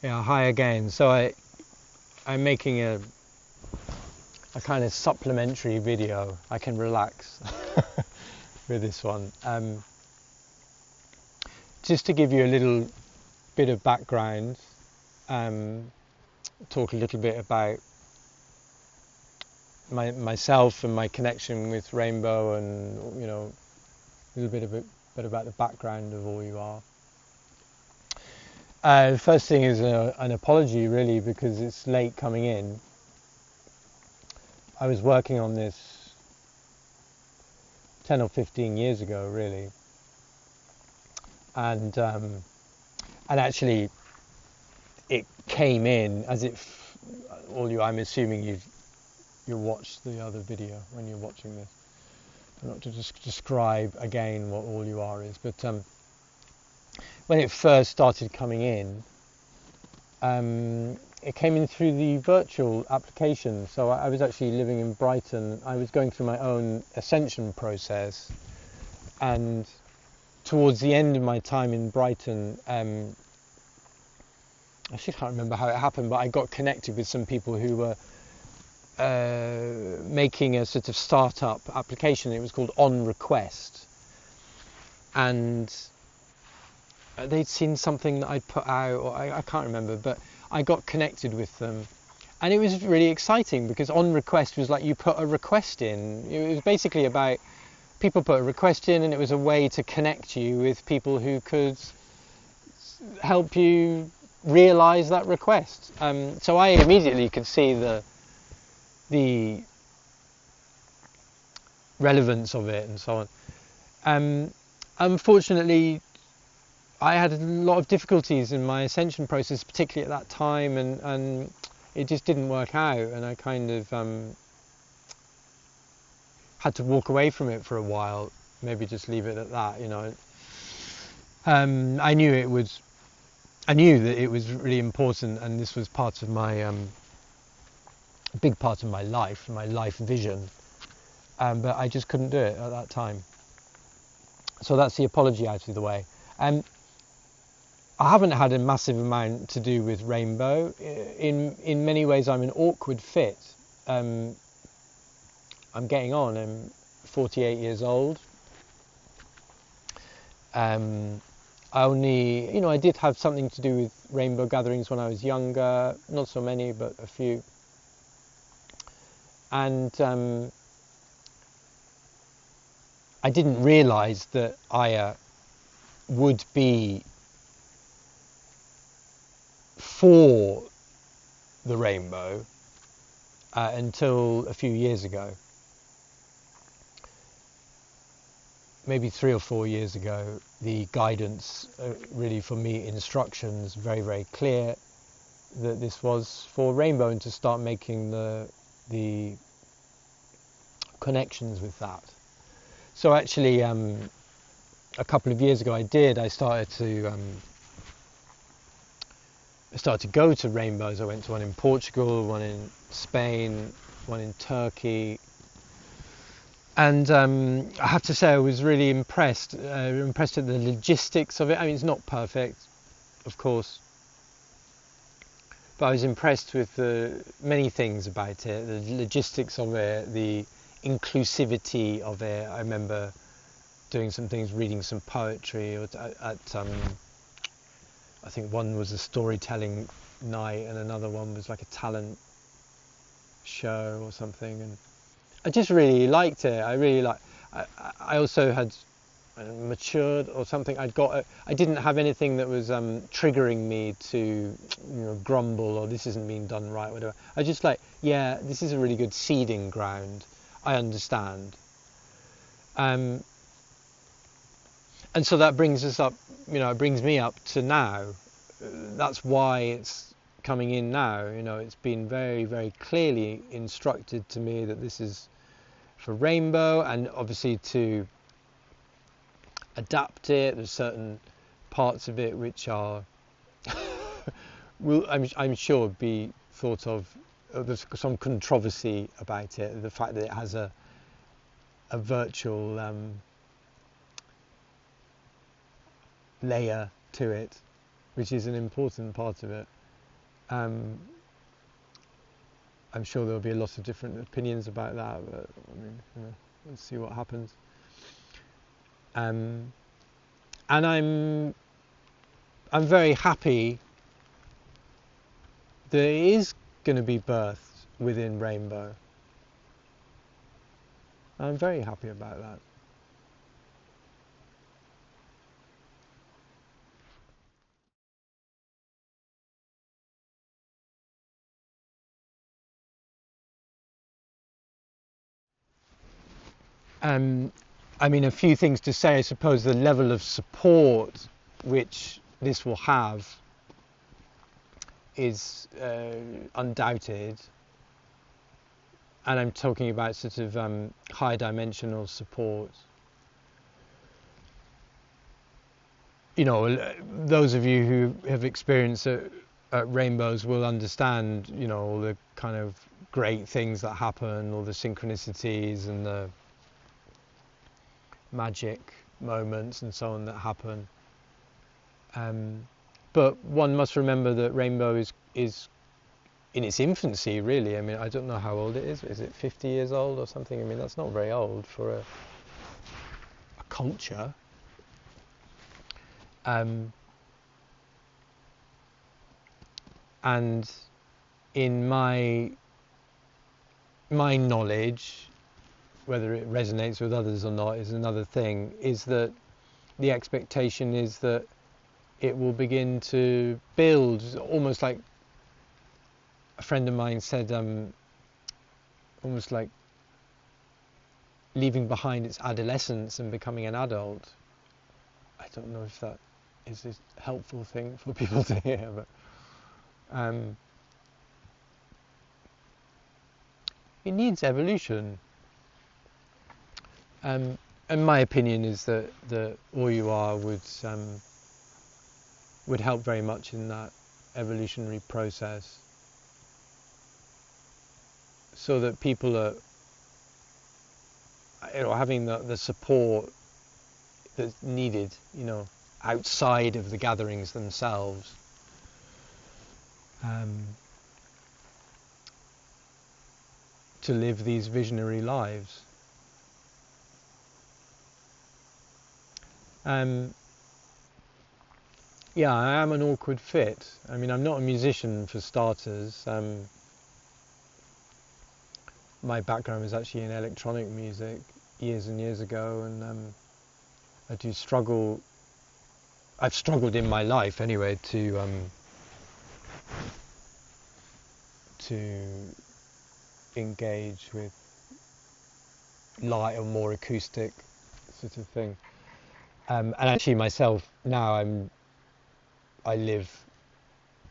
Yeah, hi again. So I'm making a kind of supplementary video. I can relax with this one. Just to give you a little bit of background, um, talk a little bit about myself and my connection with Rainbow, and a little bit about the background of All You Are. The first thing is an apology, really, because it's late coming in. I was working on this 10 or 15 years ago, really, and actually it came in as if I'm assuming you watched the other video when you're watching this. Not to just describe again what All You Are is, but when it first started coming in, it came in through the virtual application. So I was actually living in Brighton. I was going through my own ascension process, and towards the end of my time in Brighton, I actually can't remember how it happened, but I got connected with some people who were making a sort of startup application. It was called On Request, and they'd seen something that I'd put out, or I can't remember, but I got connected with them, and it was really exciting because On Request was like you put a request in. It was basically about people put a request in, and it was a way to connect you with people who could help you realize that request. So I immediately could see the relevance of it and so on. Unfortunately, I had a lot of difficulties in my ascension process, particularly at that time, and it just didn't work out, and I kind of had to walk away from it for a while, maybe just leave it at that. I knew that it was really important, and this was part of my a big part of my life vision, but I just couldn't do it at that time. So that's the apology out of the way. I haven't had a massive amount to do with Rainbow. In many ways, I'm an awkward fit. I'm getting on. I'm 48 years old. I did have something to do with rainbow gatherings when I was younger. Not so many, but a few. And I didn't realise that I would be for the rainbow until a few years ago. Maybe 3 or 4 years ago, the guidance, really for me, instructions, very, very clear that this was for Rainbow and to start making the connections with that. So actually, a couple of years ago, I started to go to Rainbows. I went to one in Portugal, one in Spain, one in Turkey. And I have to say, I was really impressed at the logistics of it. I mean, it's not perfect, of course, but I was impressed with the many things about it, the logistics of it, the inclusivity of it. I remember doing some things, reading some poetry, or I think one was a storytelling night, and another one was like a talent show or something, and I just really liked it. I also had matured or something. I didn't have anything that was triggering me to grumble or this isn't being done right, whatever. I just this is a really good seeding ground. I understand. And so that brings us up, it brings me up to now. That's why it's coming in now. It's been very, very clearly instructed to me that this is for Rainbow, and obviously to adapt it. There's certain parts of it which are will I'm sure be thought of. There's some controversy about it. The fact that it has a virtual layer to it, which is an important part of it. Um, I'm sure there'll be a lot of different opinions about that, but I mean, let's see what happens. And I'm very happy that it is going to be birthed within Rainbow. I'm very happy about that. I mean, a few things to say. I suppose the level of support which this will have is undoubted, and I'm talking about sort of high dimensional support. You know, those of you who have experienced rainbows will understand, you know, all the kind of great things that happen, all the synchronicities and the magic moments and so on that happen. But one must remember that Rainbow is in its infancy, really. I mean, I don't know how old it is. Is it 50 years old or something? I mean, that's not very old for a culture. And in my knowledge, whether it resonates with others or not is another thing, is that the expectation is that it will begin to build, almost like a friend of mine said, almost like leaving behind its adolescence and becoming an adult. I don't know if that is a helpful thing for people to hear, but it needs evolution. And my opinion is that All You Are would help very much in that evolutionary process, so that people are, you know, having the support that's needed, you know, outside of the gatherings themselves. To live these visionary lives. Yeah, I am an awkward fit. I mean, I'm not a musician for starters. My background was actually in electronic music years and years ago, and I do struggle. I've struggled in my life anyway to engage with light or more acoustic sort of thing. And actually myself now I live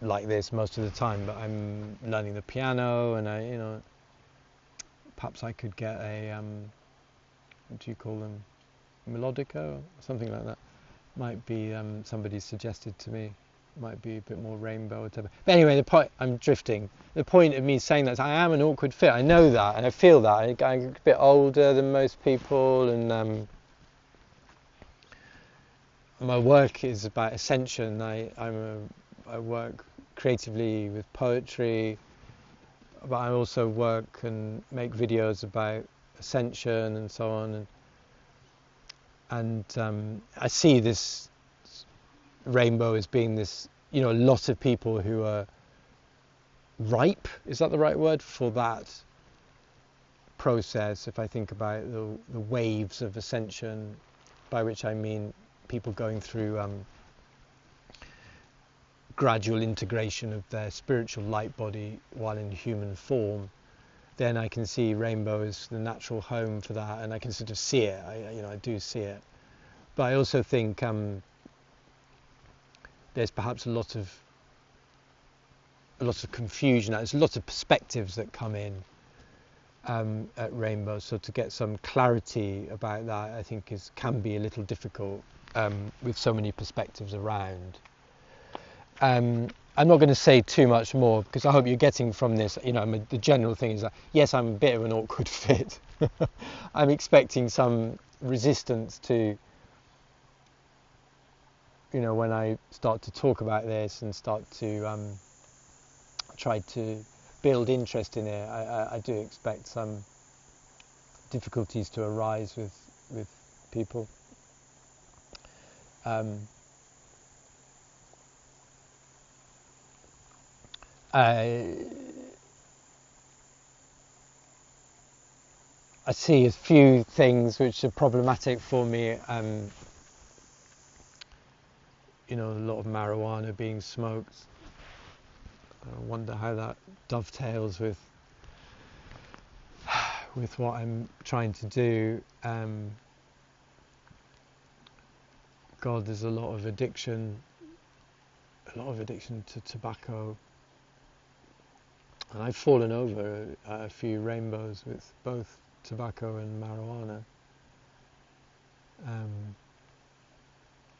like this most of the time, but I'm learning the piano, and I, you know, perhaps I could get a what do you call them, melodica or something like that. Might be somebody suggested to me, might be a bit more rainbow or whatever. But anyway, the point, I'm drifting. The point of me saying that is I am an awkward fit. I know that, and I feel that. I'm a bit older than most people, and my work is about ascension. I work creatively with poetry, but I also work and make videos about ascension and so on. And I see this rainbow as being this, you know, a lot of people who are ripe, is that the right word, for that process. If I think about the waves of ascension, by which I mean people going through gradual integration of their spiritual light body while in human form, then I can see Rainbow as the natural home for that, and I can sort of see it. I do see it. But I also think there's perhaps a lot of confusion. There's a lot of perspectives that come in at Rainbow. So to get some clarity about that, I think can be a little difficult with so many perspectives around. I'm not going to say too much more, because I hope you're getting from this, you know, the general thing is that, yes, I'm a bit of an awkward fit. I'm expecting some resistance to, you know, when I start to talk about this and start to tried to build interest in it, I do expect some difficulties to arise with people. I see a few things which are problematic for me. A lot of marijuana being smoked. I wonder how that dovetails with what I'm trying to do. God, there's a lot of addiction to tobacco, and I've fallen over a few rainbows with both tobacco and marijuana.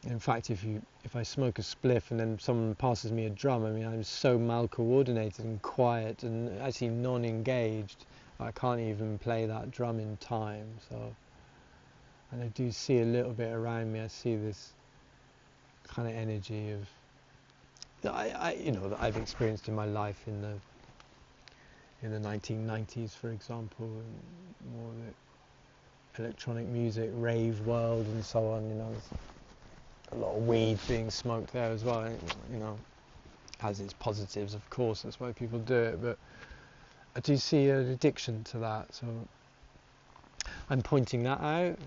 In fact, if I smoke a spliff and then someone passes me a drum, I mean, I'm so mal coordinated and quiet and actually non-engaged, I can't even play that drum in time. So, and I do see a little bit around me. I see this kind of energy of that I've experienced in my life in the 1990s, for example, and more the electronic music, rave world, and so on. There's a lot of weed being smoked there as well. Has its positives, of course. That's why people do it. But I do see an addiction to that, so I'm pointing that out.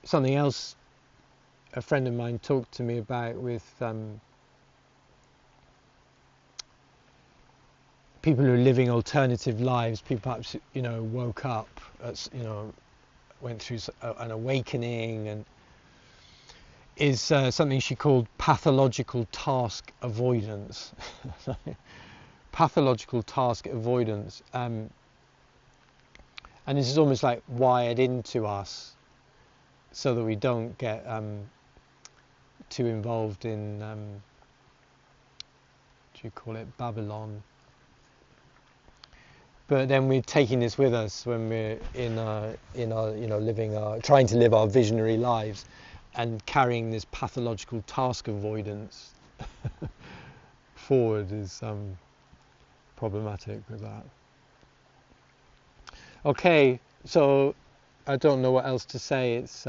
Something else a friend of mine talked to me about with people who are living alternative lives, people perhaps woke up, went through an awakening, and is something she called pathological task avoidance. Pathological task avoidance, and this is almost like wired into us, so that we don't get too involved in Babylon. But then we're taking this with us when we're trying to live our visionary lives, and carrying this pathological task avoidance forward is problematic with that. Okay, so I don't know what else to say. It's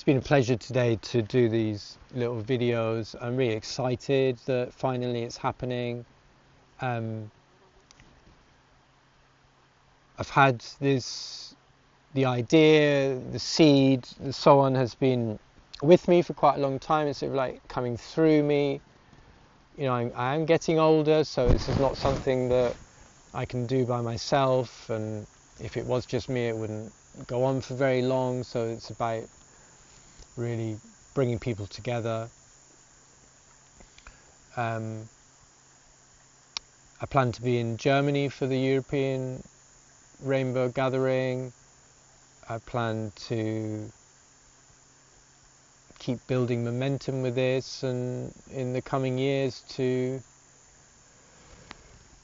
been a pleasure today to do these little videos. I'm really excited that finally it's happening. I've had the idea, the seed, and so on has been with me for quite a long time. It's sort of like coming through me. I am getting older, so this is not something that I can do by myself, and if it was just me, it wouldn't go on for very long. So it's about really bringing people together. I plan to be in Germany for the European Rainbow Gathering. I plan to keep building momentum with this, and in the coming years to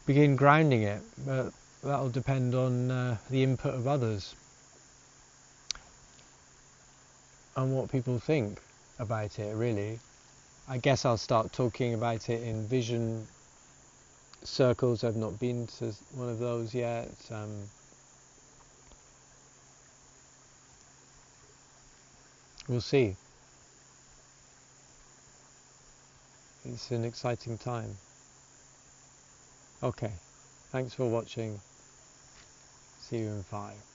begin grounding it, but that'll depend on the input of others and what people think about it, really. I guess I'll start talking about it in vision circles. I've not been to one of those yet. We'll see. It's an exciting time. Okay, thanks for watching. See you in 5.